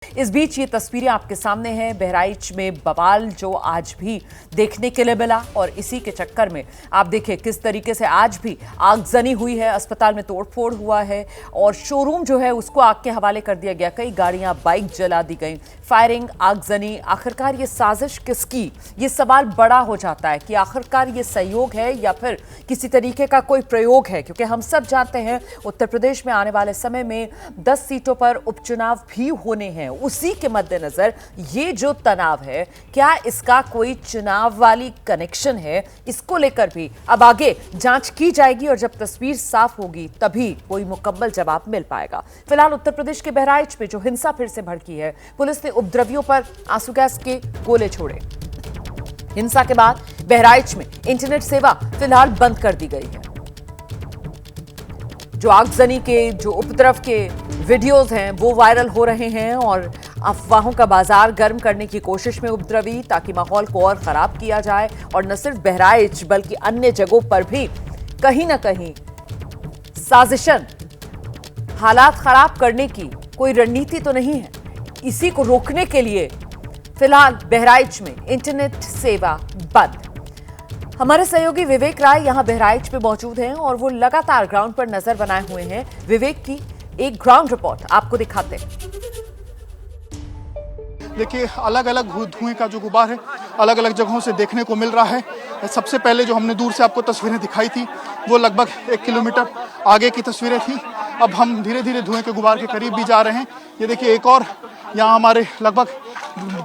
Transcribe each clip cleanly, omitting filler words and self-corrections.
इस बीच ये तस्वीरें आपके सामने हैं बहराइच में बवाल जो आज भी देखने के लिए मिला और इसी के चक्कर में आप देखिए किस तरीके से आज भी आगजनी हुई है। अस्पताल में तोड़फोड़ हुआ है और शोरूम जो है उसको आग के हवाले कर दिया गया। कई गाड़ियां बाइक जला दी गई, फायरिंग, आगजनी। आखिरकार ये साजिश किसकी, ये सवाल बड़ा हो जाता है कि आखिरकार ये सहयोग है या फिर किसी तरीके का कोई प्रयोग है, क्योंकि हम सब जानते हैं उत्तर प्रदेश में आने वाले समय में 10 सीटों पर उपचुनाव भी होने हैं। उसी के मद्देनजर ये जो तनाव है, क्या इसका कोई चुनाव वाली कनेक्शन है, इसको लेकर भी अब आगे जांच की जाएगी और जब तस्वीर साफ होगी तभी कोई मुकम्मल जवाब मिल पाएगा। फिलहाल उत्तर प्रदेश के बहराइच में जो हिंसा फिर से भड़की है, पुलिस ने उपद्रवियों पर आंसू गैस के गोले छोड़े। हिंसा के बाद बहराइच में इंटरनेट सेवा फिलहाल बंद कर दी गई है। जो आगजनी के, जो उपद्रव के वीडियोस हैं वो वायरल हो रहे हैं और अफवाहों का बाजार गर्म करने की कोशिश में उपद्रवी, ताकि माहौल को और खराब किया जाए। और न सिर्फ बहराइच बल्कि अन्य जगहों पर भी कहीं ना कहीं साजिशन, हालात खराब करने की कोई रणनीति तो नहीं है। इसी को रोकने के लिए फिलहाल बहराइच में इंटरनेट सेवा बंद। हमारे सहयोगी विवेक राय यहां बहराइच पे मौजूद हैं और वो लगातार ग्राउंड पर नजर बनाए हुए हैं। विवेक की एक ग्राउंड रिपोर्ट आपको दिखाते हैं। देखिए, अलग अलग धुएं का जो गुबार है अलग अलग जगहों से देखने को मिल रहा है। सबसे पहले जो हमने दूर से आपको तस्वीरें दिखाई थी वो लगभग 1 किलोमीटर आगे की तस्वीरें थी। अब हम धीरे धीरे धुएं के गुबार के करीब भी जा रहे हैं। ये देखिए, एक और यहाँ हमारे लगभग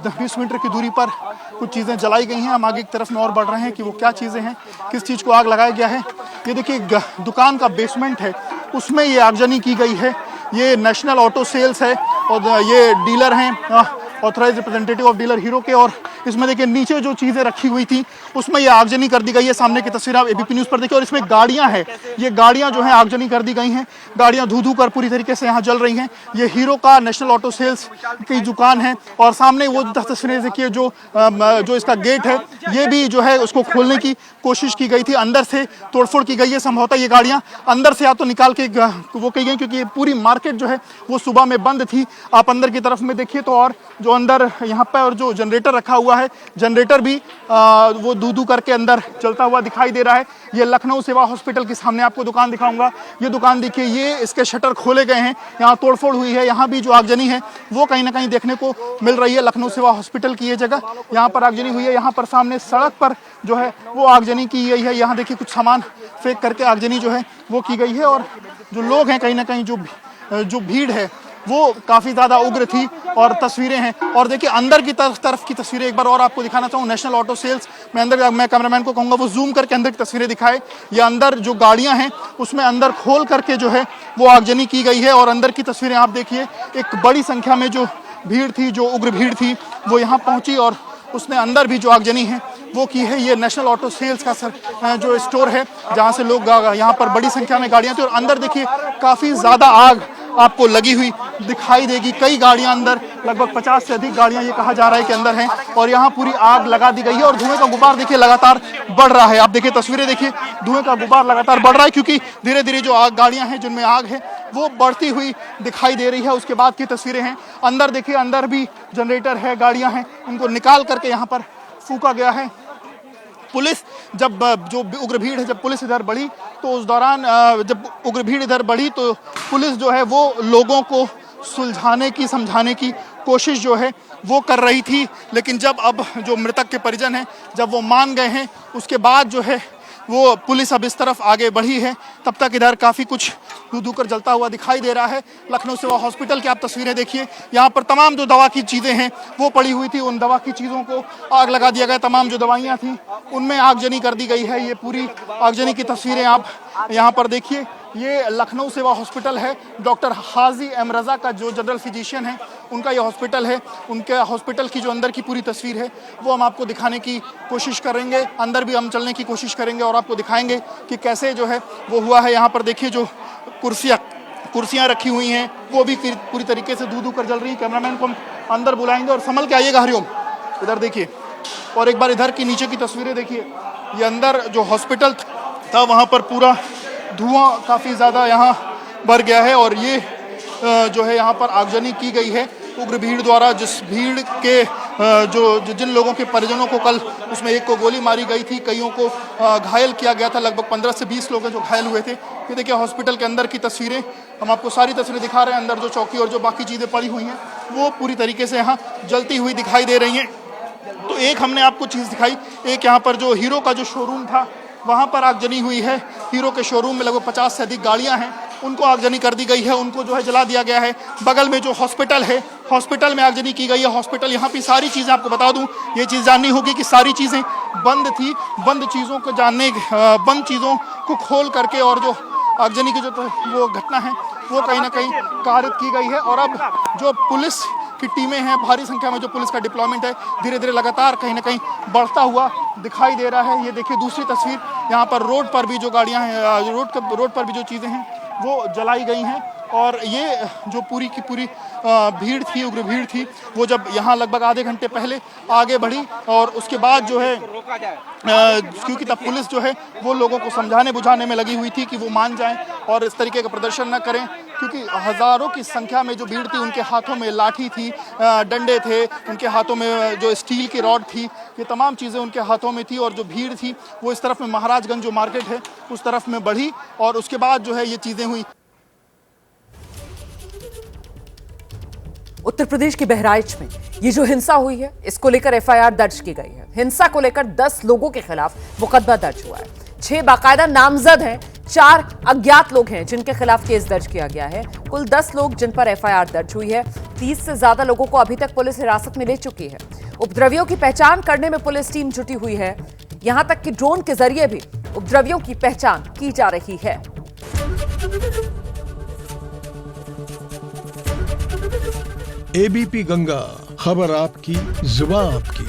20 मीटर की दूरी पर कुछ चीज़ें जलाई गई हैं। हम आगे की तरफ में और बढ़ रहे हैं कि वो क्या चीज़ें हैं, किस चीज़ को आग लगाया गया है। ये देखिए, दुकान का बेसमेंट है, उसमें ये आगजनी की गई है। ये नेशनल ऑटो सेल्स है और ये डीलर हैं, authorise representative of dealer Hero के। और इसमें देखिए नीचे जो चीज़ें रखी हुई थी उसमें ये आगजनी कर दी गई है। सामने की तस्वीर आप एबीपी न्यूज़ पर देखिए। और इसमें गाड़ियां हैं, ये गाड़ियां जो हैं आगजनी कर दी गई हैं। गाड़ियां धू कर पूरी तरीके से यहाँ जल रही हैं। ये हीरो का नेशनल ऑटो सेल्स की दुकान है और सामने वो तस्वीरें देखिए जो इसका गेट है, ये भी जो है उसको खोलने की कोशिश की गई थी। अंदर से तोड़फोड़ की गई है। संभवतः ये गाड़ियां अंदर से या तो निकाल के वो की गई, क्योंकि पूरी मार्केट जो है वो सुबह में बंद थी। आप अंदर की तरफ में देखिए तो और जो अंदर यहाँ पर और जो जनरेटर रखा हुआ है, जनरेटर भी वो दू करके अंदर चलता हुआ दिखाई दे रहा है। ये लखनऊ सेवा हॉस्पिटल के सामने आपको दुकान दिखाऊंगा। ये दुकान देखिए, ये इसके शटर खोले गए हैं, यहाँ तोड़फोड़ हुई है। यहाँ भी जो आगजनी है वो कहीं ना कहीं देखने को मिल रही है। लखनऊ सेवा हॉस्पिटल की ये जगह, यहाँ पर आगजनी हुई है। यहाँ पर सामने सड़क पर जो है वो आगजनी की गई है। यहाँ देखिए कुछ सामान फेंक करके आगजनी जो है वो की गई है। और जो लोग हैं, कहीं ना कहीं जो भीड़ है वो काफ़ी ज़्यादा उग्र थी। और तस्वीरें हैं, और देखिए अंदर की तरफ की तस्वीरें एक बार और आपको दिखाना चाहूँ। नेशनल ऑटो सेल्स में अंदर, मैं कैमरामैन को कहूँगा वो जूम करके अंदर की तस्वीरें दिखाए। ये अंदर जो गाड़ियाँ हैं उसमें अंदर खोल करके जो है वो आगजनी की गई है। और अंदर की तस्वीरें आप देखिए, एक बड़ी संख्या में जो भीड़ थी, जो उग्र भीड़ थी वो यहाँ पहुँची और उसने अंदर भी जो आगजनी है वो की है। ये नेशनल ऑटो सेल्स का जो स्टोर है जहाँ से लोग यहाँ पर बड़ी संख्या में गाड़ियाँ थी। और अंदर देखिए काफ़ी ज़्यादा आग आपको लगी हुई दिखाई देगी। कई गाड़ियां अंदर, लगभग 50 से अधिक गाड़ियां ये कहा जा रहा है कि अंदर हैं। और यहाँ पूरी आग लगा दी गई है और धुएं का गुबार देखिए लगातार बढ़ रहा है। आप देखिए तस्वीरें देखिए, धुएं का गुबार लगातार बढ़ रहा है, क्योंकि धीरे धीरे जो गाड़ियां हैं जिनमें आग है वो बढ़ती हुई दिखाई दे रही है। उसके बाद की तस्वीरें हैं। अंदर देखिए, अंदर भी जनरेटर है, गाड़ियां हैं, उनको निकाल करके यहाँ पर फूका गया है। पुलिस जब जो उग्र भीड़ है, जब पुलिस इधर बढ़ी तो उस दौरान जब उग्र भीड़ इधर बढ़ी तो पुलिस जो है वो लोगों को सुलझाने की, समझाने की कोशिश जो है वो कर रही थी। लेकिन जब अब जो मृतक के परिजन हैं जब वो मान गए हैं, उसके बाद जो है वो पुलिस अब इस तरफ आगे बढ़ी है। तब तक इधर काफ़ी कुछ धू कर जलता हुआ दिखाई दे रहा है। लखनऊ सेवा हॉस्पिटल की आप तस्वीरें देखिए, यहाँ पर तमाम जो दवा की चीज़ें हैं वो पड़ी हुई थी। उन दवा की चीज़ों को आग लगा दिया गया। तमाम जो दवाइयाँ थी उनमें आगजनी कर दी गई है। ये पूरी आगजनी की तस्वीरें आप यहाँ पर देखिए। ये लखनऊ सेवा हॉस्पिटल है। डॉक्टर हाजी एम रज़ा का जो जनरल फिजिशियन है उनका ये हॉस्पिटल है। उनके हॉस्पिटल की जो अंदर की पूरी तस्वीर है वो हम आपको दिखाने की कोशिश करेंगे। अंदर भी हम चलने की कोशिश करेंगे और आपको दिखाएंगे कि कैसे जो है वो हुआ है। यहाँ पर देखिए जो कुर्सियाँ रखी हुई हैं वो भी पूरी तरीके से धू कर जल रही है। कैमरामैन को हम अंदर बुलाएंगे और संभल के आइएगा। हरिओम, इधर देखिए। और एक बार इधर की नीचे की तस्वीरें देखिए। ये अंदर जो हॉस्पिटल था वहाँ पर पूरा धुआं काफ़ी ज़्यादा यहाँ भर गया है। और ये जो है यहाँ पर आगजनी की गई है। उग्र भीड़ द्वारा, जिस भीड़ के जिन लोगों के परिजनों को कल उसमें एक को गोली मारी गई थी, कईयों को घायल किया गया था, लगभग 15 से 20 लोग हैं जो घायल हुए थे। ये देखिए हॉस्पिटल के अंदर की तस्वीरें, हम आपको सारी तस्वीरें दिखा रहे हैं। अंदर जो चौकी और जो बाकी चीज़ें पड़ी हुई हैं वो पूरी तरीके से यहाँ जलती हुई दिखाई दे रही हैं। तो एक हमने आपको चीज़ दिखाई, एक यहाँ पर जो हीरो का जो शोरूम था वहाँ पर आगजनी हुई है। हीरो के शोरूम में लगभग 50 से अधिक गाड़ियाँ हैं, उनको आगजनी कर दी गई है, उनको जो है जला दिया गया है। बगल में जो हॉस्पिटल है, हॉस्पिटल में आगजनी की गई है। हॉस्पिटल, यहाँ की सारी चीज़ें आपको बता दूं, ये चीज़ जाननी होगी कि सारी चीज़ें बंद थी। बंद चीज़ों को बंद चीज़ों को खोल करके और जो आगजनी की जो वो घटना है वो कहीं ना कहीं कारित की गई है। और अब जो पुलिस की टीमें हैं, भारी संख्या में जो पुलिस का डिप्लॉयमेंट है, धीरे धीरे लगातार कहीं ना कहीं बढ़ता हुआ दिखाई दे रहा है। ये देखिए दूसरी तस्वीर, यहाँ पर रोड पर भी जो गाड़ियाँ हैं, रोड पर भी जो चीज़ें हैं वो जलाई गई हैं। और ये जो पूरी की पूरी भीड़ थी, उग्र भीड़ थी, वो जब यहाँ लगभग आधे घंटे पहले आगे बढ़ी और उसके बाद जो है क्योंकि तब पुलिस जो है वो लोगों को समझाने बुझाने में लगी हुई थी कि वो मान जाएं और इस तरीके का प्रदर्शन न करें, क्योंकि हज़ारों की संख्या में जो भीड़ थी, उनके हाथों में लाठी थी, डंडे थे, उनके हाथों में जो स्टील की रॉड थी, ये तमाम चीज़ें उनके हाथों में थी। और जो भीड़ थी वो इस तरफ में महाराजगंज जो मार्केट है उस तरफ में बढ़ी और उसके बाद जो है ये चीज़ें हुई। उत्तर प्रदेश के बहराइच में ये जो हिंसा हुई है, इसको लेकर एफआईआर दर्ज की गई है। हिंसा को लेकर 10 लोगों के खिलाफ मुकदमा दर्ज हुआ है। 6 बाकायदा नामजद हैं, 4 अज्ञात लोग हैं जिनके खिलाफ केस दर्ज किया गया है। कुल 10 लोग जिन पर एफआईआर दर्ज हुई है। 30 से ज्यादा लोगों को अभी तक पुलिस हिरासत में ले चुकी है। उपद्रवियों की पहचान करने में पुलिस टीम जुटी हुई है। यहां तक कि ड्रोन के जरिए भी उपद्रवियों की पहचान की जा रही है। एबीपी गंगा, खबर आपकी, जुबान आपकी।